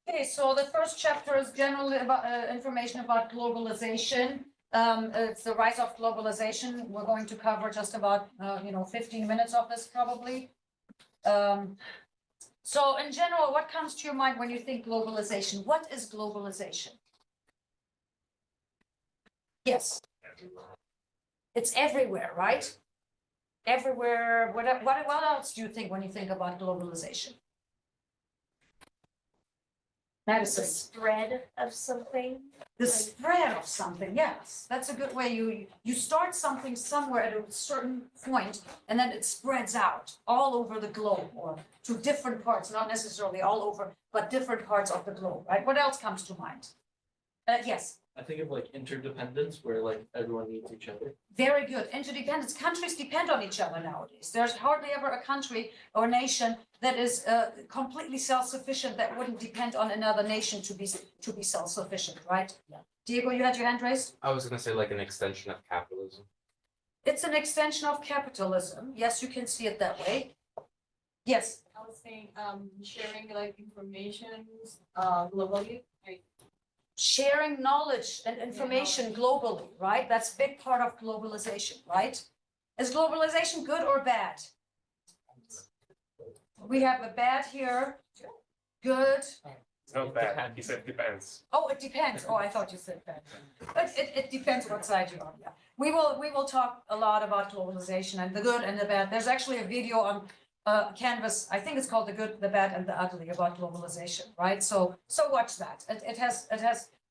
Okay, so the first chapter is generally about information about globalization. It's the rise of globalization. We're going to cover just about 15 minutes of this probably. So in general, what comes to your mind when you think globalization? What is globalization? Yes. It's everywhere, right? Everywhere. What else do you think when you think about globalization? Madison. The spread of something. The spread of something, yes, that's a good way. You start something somewhere at a certain point, and then it spreads out all over the globe, or to different parts, not necessarily all over, but different parts of the globe, right? What else comes to mind? Yes. I think of like interdependence, where like everyone needs each other. Very good. Interdependence. Countries depend on each other nowadays. There's hardly ever a country or nation that is completely self-sufficient that wouldn't depend on another nation to be self-sufficient, right? Yeah. Diego, you had your hand raised? I was gonna say like an extension of capitalism. It's an extension of capitalism. Yes, you can see it that way. Yes. I was saying, sharing like information, globally, like. Sharing knowledge and information globally, right? That's a big part of globalization, right? Is globalization good or bad? We have a bad here. Good. It's not bad. He said depends. Oh, it depends. Oh, I thought you said bad. But it depends what side you're on. Yeah. We will talk a lot about globalization and the good and the bad. There's actually a video on Canvas. I think it's called The Good, the Bad, and the Ugly about globalization, right? So watch that. It has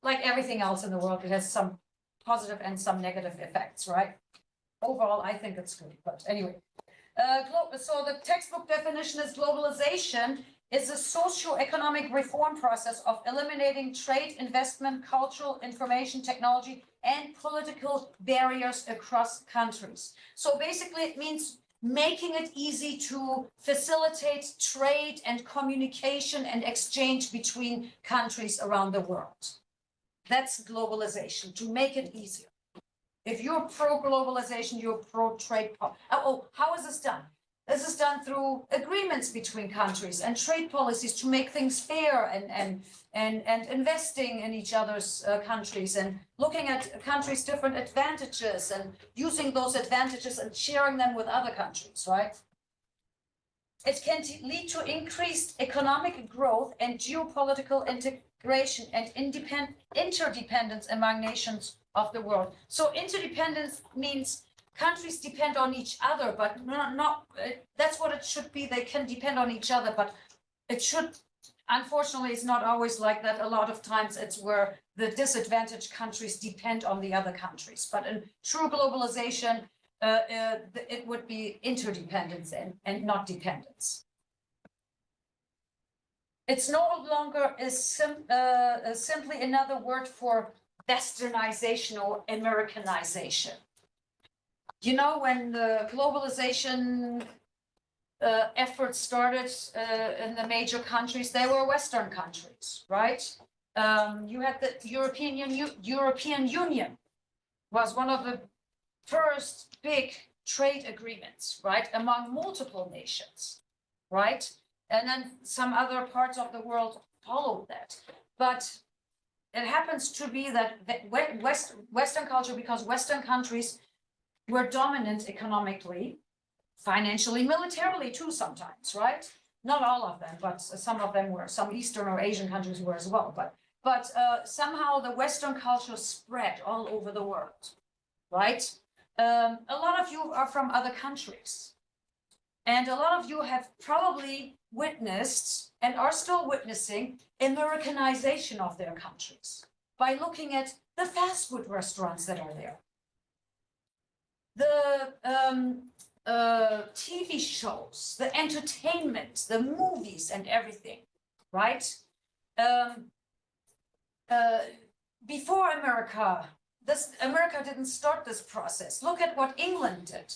like everything else in the world, it has some positive and some negative effects, right? Overall, I think it's good. But anyway, so the textbook definition is globalization is a socio-economic reform process of eliminating trade, investment, cultural, information, technology, and political barriers across countries. So basically, it means making it easy to facilitate trade and communication and exchange between countries around the world. That's globalization, to make it easier. If you're pro-globalization, you're pro-trade. How is this done? This is done through agreements between countries and trade policies to make things fair and investing in each other's countries and looking at countries' different advantages and using those advantages and sharing them with other countries, right? It can lead to increased economic growth and geopolitical integration and interdependence among nations of the world. So interdependence means countries depend on each other, but not that's what it should be. They can depend on each other, but it should, unfortunately, it's not always like that. A lot of times it's where the disadvantaged countries depend on the other countries. But in true globalization, it would be interdependence and not dependence. It's no longer simply another word for westernization or Americanization. You know, when the globalization efforts started in the major countries, they were Western countries, right? You had the European Union was one of the first big trade agreements, right, among multiple nations, right? And then some other parts of the world followed that. But it happens to be that Western culture, because Western countries were dominant economically, financially, militarily too sometimes, right? Not all of them, but some of them were. Some Eastern or Asian countries were as well. But somehow the Western culture spread all over the world, right? A lot of you are from other countries. And a lot of you have probably witnessed and are still witnessing Americanization of their countries by looking at the fast food restaurants that are there. The TV shows, the entertainment, the movies and everything, right? Before America didn't start this process. Look at what England did.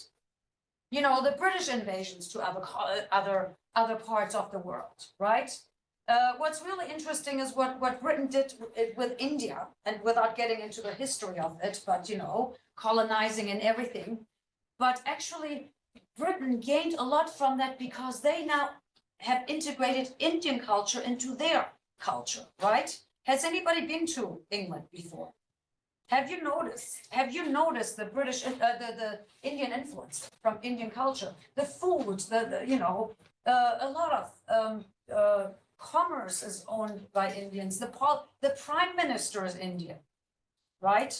You know, the British invasions to other parts of the world, right? What's really interesting is what Britain did with India, and without getting into the history of it, but, you know, colonizing and everything. But actually, Britain gained a lot from that because they now have integrated Indian culture into their culture, right? Has anybody been to England before? Have you noticed the British, the Indian influence from Indian culture? The food, a lot of commerce is owned by Indians. The prime minister is Indian, right?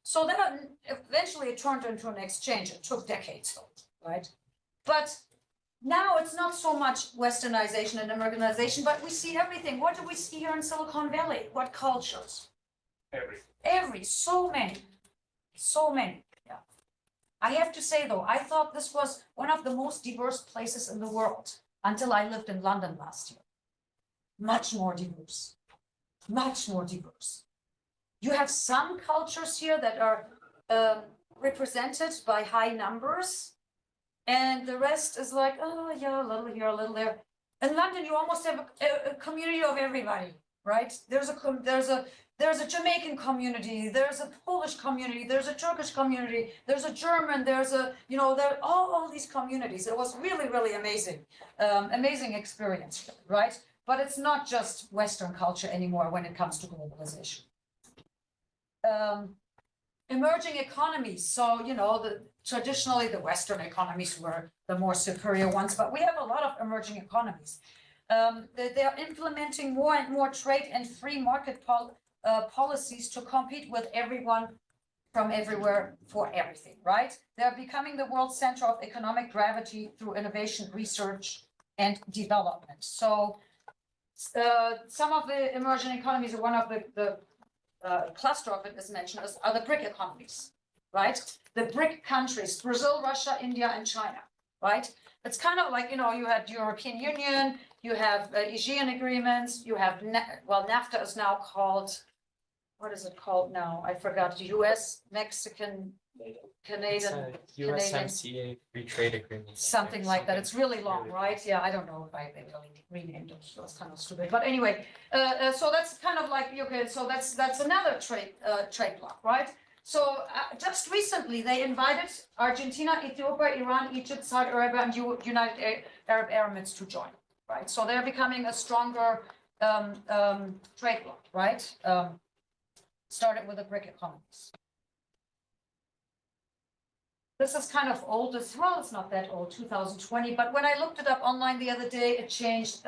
So that eventually it turned into an exchange. It took decades, though, right? But now it's not so much westernization and Americanization, but we see everything. What do we see here in Silicon Valley? What cultures? So many, yeah. I have to say though, I thought this was one of the most diverse places in the world until I lived in London last year. Much more diverse. You have some cultures here that are represented by high numbers, and the rest is like, oh yeah, a little here, a little there. In London, you almost have a community of everybody, right? There's a Jamaican community, there's a Polish community, there's a Turkish community, there's a German, there are all these communities. It was really, really amazing, amazing experience, right? But it's not just Western culture anymore when it comes to globalization. Emerging economies, so traditionally the Western economies were the more superior ones, but we have a lot of emerging economies. They're implementing more and more trade and free market policies to compete with everyone from everywhere for everything, right? They're becoming the world center of economic gravity through innovation, research, and development. So some of the emerging economies, one of the cluster of it is mentioned, are the BRIC economies, right? The BRIC countries, Brazil, Russia, India, and China, right? It's kind of like, you had European Union, you have ASEAN agreements, you have, NAFTA is now called, what is it called now? I forgot, US, Mexican, Canadian, USMCA free trade agreement. something like that. It's really long, right? Yeah, I don't know if I really renamed it. So it's kind of stupid. But anyway, so that's kind of like, okay, so that's another trade block, right? So just recently they invited Argentina, Ethiopia, Iran, Egypt, Saudi Arabia, and United Arab Emirates to join, right? So they're becoming a stronger trade bloc, right? Started with the BRIC economies. This is kind of old as well. It's not that old, 2020. But when I looked it up online the other day, it changed.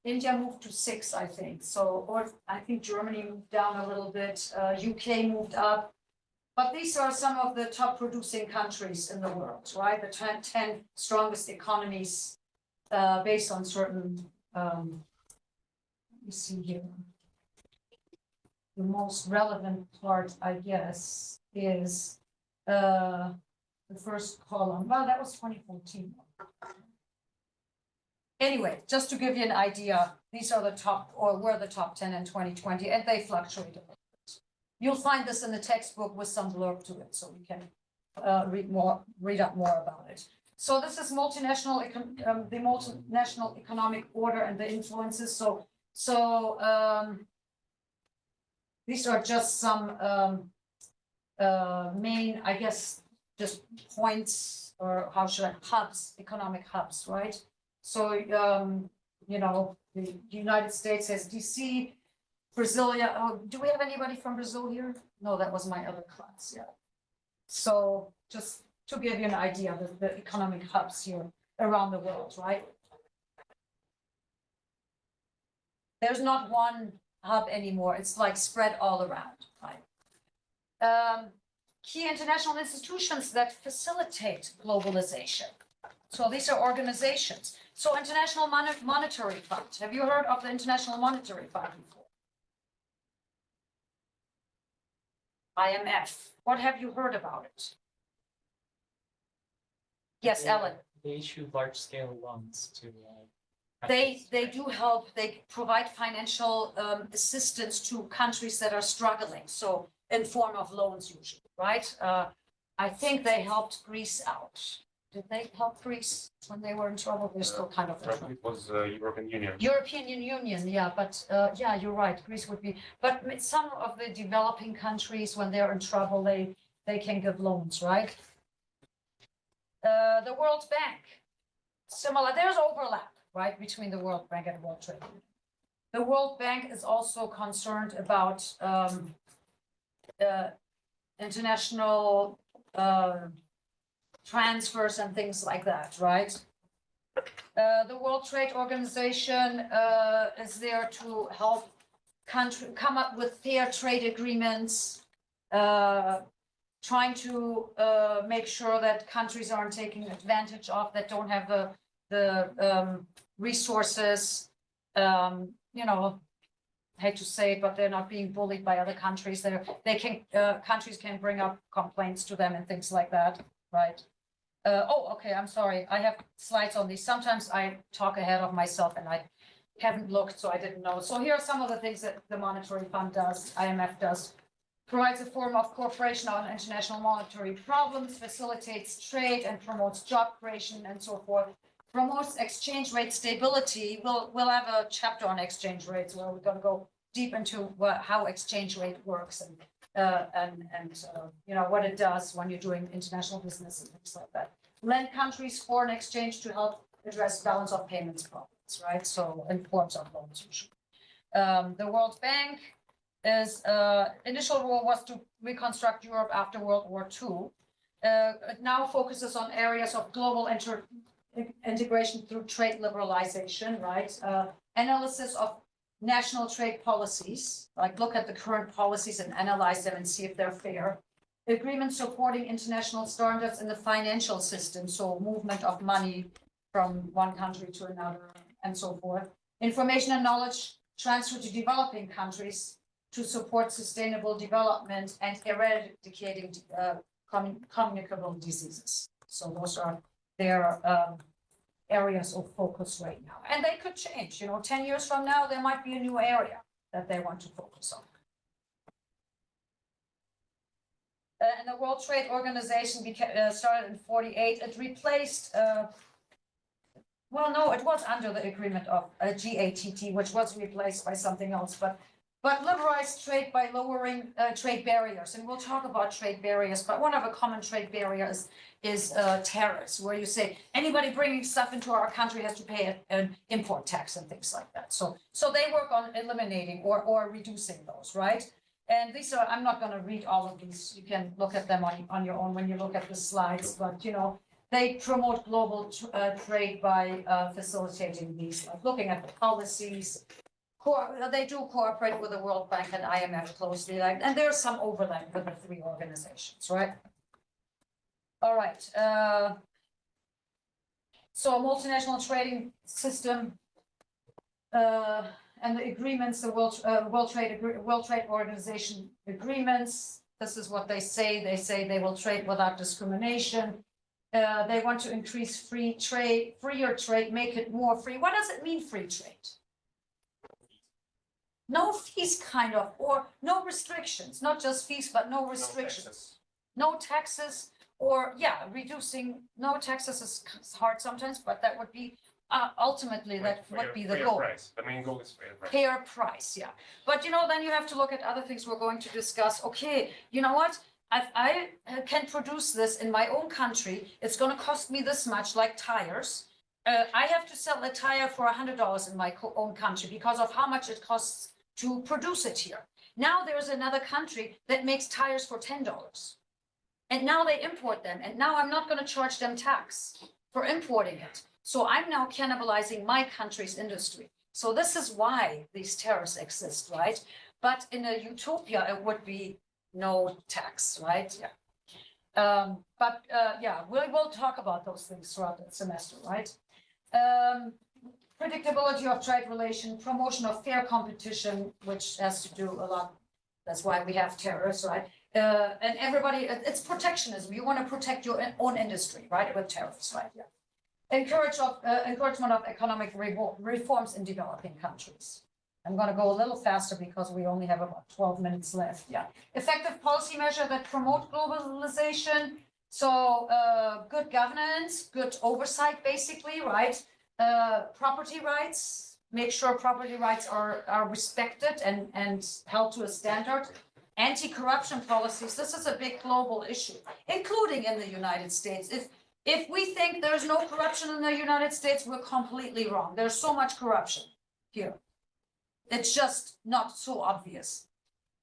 India moved to 6, I think. So, or I think Germany moved down a little bit. UK moved up. But these are some of the top producing countries in the world, right? The 10 strongest economies based on certain. Let me see here. The most relevant part, I guess, is the first column. Well, that was 2014. Anyway, just to give you an idea, these are the top, or were the top 10 in 2020, and they fluctuate a little bit. You'll find this in the textbook with some blurb to it, so we can read up more about it. So this is the multinational economic order and the influences. So these are just some main, I guess, just points, or how should I, hubs, economic hubs, right? So, the United States has DC, Brasilia. Oh, do we have anybody from Brazil here? No, that was my other class, yeah. So just to give you an idea of the economic hubs here around the world, right? There's not one hub anymore. It's like spread all around, right? Key international institutions that facilitate globalization. So these are organizations. So International Monetary Fund. Have you heard of the International Monetary Fund before? IMF. What have you heard about it? Yes, Ellen. They issue large-scale loans to. They do help. They provide financial assistance to countries that are struggling. So in form of loans usually, right? I think they helped Greece out. Did they help Greece when they were in trouble? They're still kind of in trouble. It was European Union. European Union, yeah, but yeah, you're right. Greece would be, but some of the developing countries, when they're in trouble, they can give loans, right? The World Bank, similar. There's overlap, right, between the World Bank and World Trade Union. The World Bank is also concerned about international transfers and things like that, right? The World Trade Organization is there to help country come up with fair trade agreements, trying to make sure that countries aren't taking advantage of, that don't have the resources, you know, hate to say it, but they're not being bullied by other countries. Countries can bring up complaints to them and things like that, right? Okay, I'm sorry. I have slides on these. Sometimes I talk ahead of myself and I haven't looked, so I didn't know. So here are some of the things that the Monetary Fund does, IMF does. Provides a form of cooperation on international monetary problems, facilitates trade and promotes job creation and so forth. Promotes exchange rate stability. We'll have a chapter on exchange rates where we're going to go deep into how exchange rate works and you know what it does when you're doing international business and things like that. Lend countries foreign exchange to help address balance of payments problems, right? So in forms of loans usually. The World Bank is initial role was to reconstruct Europe after World War II. It now focuses on areas of global integration through trade liberalization, right? Analysis of national trade policies, like look at the current policies and analyze them and see if they're fair. Agreements supporting international standards in the financial system, so movement of money from one country to another and so forth. Information and knowledge transfer to developing countries to support sustainable development and eradicating communicable diseases. So those are their areas of focus right now. And they could change, you know, 10 years from now, there might be a new area that they want to focus on. And the World Trade Organization started in 48. It replaced, well, no, it was under the agreement of GATT, which was replaced by something else, but liberalized trade by lowering trade barriers. And we'll talk about trade barriers, but one of the common trade barriers is tariffs, where you say anybody bringing stuff into our country has to pay an import tax and things like that. So they work on eliminating or reducing those, right? And these are, I'm not going to read all of these. You can look at them on your own when you look at the slides, but you know, they promote global trade by facilitating these, like looking at the policies. They do cooperate with the World Bank and IMF closely, like, and there's some overlap with the three organizations, right? All right. So a multinational trading system and the agreements, the World Trade Organization agreements. This is what they say. They say they will trade without discrimination. They want to increase free trade, freer trade, make it more free. What does it mean, free trade? No fees, kind of, or no restrictions, not just fees, but no restrictions. No taxes, or yeah, reducing, no taxes is hard sometimes, but that would be, ultimately, that would be the goal. Price. The main goal is fair price. Fair price, yeah. But you know, then you have to look at other things we're going to discuss. Okay, you know what? I can produce this in my own country. It's going to cost me this much, like tires. I have to sell a tire for $100 in my own country because of how much it costs to produce it here. Now there's another country that makes tires for $10. And now they import them. And now I'm not going to charge them tax for importing it. So I'm now cannibalizing my country's industry. So this is why these tariffs exist, right? But in a utopia, it would be no tax, right? Yeah. Yeah, we'll talk about those things throughout the semester, right? Predictability of trade relation, promotion of fair competition, which has to do a lot. That's why we have tariffs, right? And everybody, it's protectionism. You want to protect your own industry, right? With tariffs, right? Yeah. Encouragement of economic reforms in developing countries. I'm going to go a little faster because we only have about 12 minutes left. Yeah. Effective policy measure that promote globalization. So good governance, good oversight, basically, right? Property rights, make sure property rights are respected and held to a standard. Anti-corruption policies, this is a big global issue, including in the United States. If we think there's no corruption in the United States, we're completely wrong. There's so much corruption here. It's just not so obvious.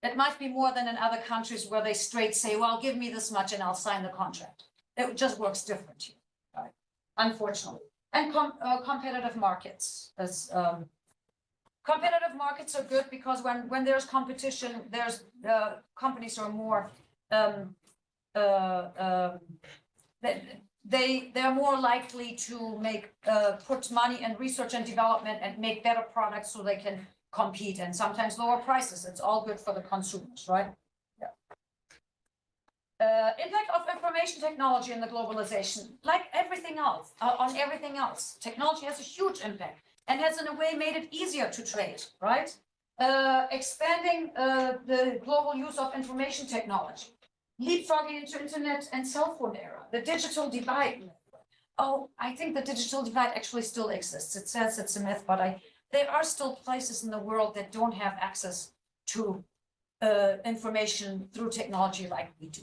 It might be more than in other countries where they straight say, well, give me this much and I'll sign the contract. It just works different here, right? Unfortunately. And competitive markets. Competitive markets are good because when there's competition, there's companies are more they're more likely to make put money in research and development and make better products so they can compete, and sometimes lower prices. It's all good for the consumers, right? Yeah. Impact of information technology in the globalization, like everything else, on everything else. Technology has a huge impact and has in a way made it easier to trade, right? Expanding the global use of information technology, leapfrogging into internet and cell phone era, the digital divide. Oh, I think the digital divide actually still exists. It says it's a myth, but there are still places in the world that don't have access to information through technology like we do.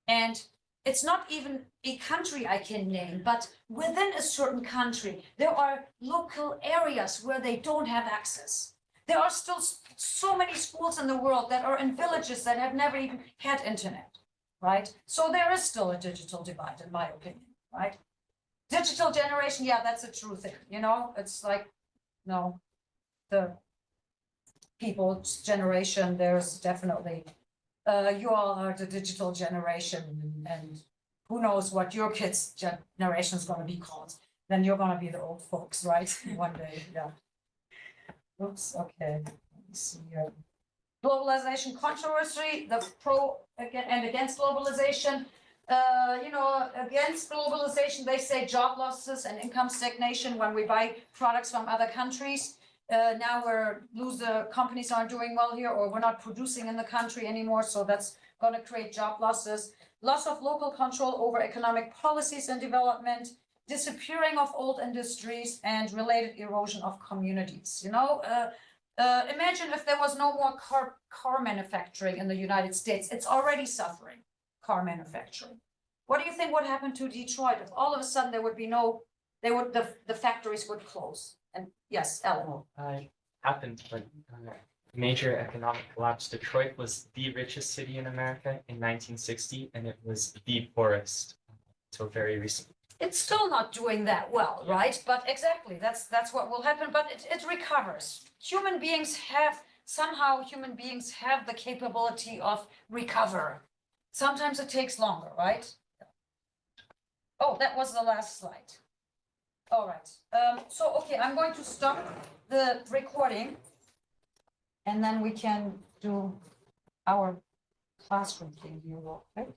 And it's not even a country I can name, but within a certain country, there are local areas where they don't have access. There are still so many schools in the world that are in villages that have never even had internet, right? So there is still a digital divide, in my opinion, right? Digital generation, yeah, that's a true thing, you know? It's like, no, the people's generation, there's definitely, you all are the digital generation, and who knows what your kids' generation is going to be called. Then you're going to be the old folks, right? One day, yeah. Oops, okay. Let me see here. Globalization controversy, the pro and against globalization. Against globalization, they say job losses and income stagnation when we buy products from other countries. Now companies aren't doing well here, or we're not producing in the country anymore. So that's going to create job losses. Loss of local control over economic policies and development, disappearing of old industries, and related erosion of communities. Imagine if there was no more car manufacturing in the United States. It's already suffering, car manufacturing. What do you think would happen to Detroit if all of a sudden there would be the factories would close? And yes, Ellen. Happened, but major economic collapse. Detroit was the richest city in America in 1960, and it was the poorest until very recently. It's still not doing that well, right? But exactly, that's what will happen, but it recovers. Human beings have the capability of recover. Sometimes it takes longer, right? Oh, that was the last slide. All right, okay, I'm going to stop the recording and then we can do our classroom thing here real quick.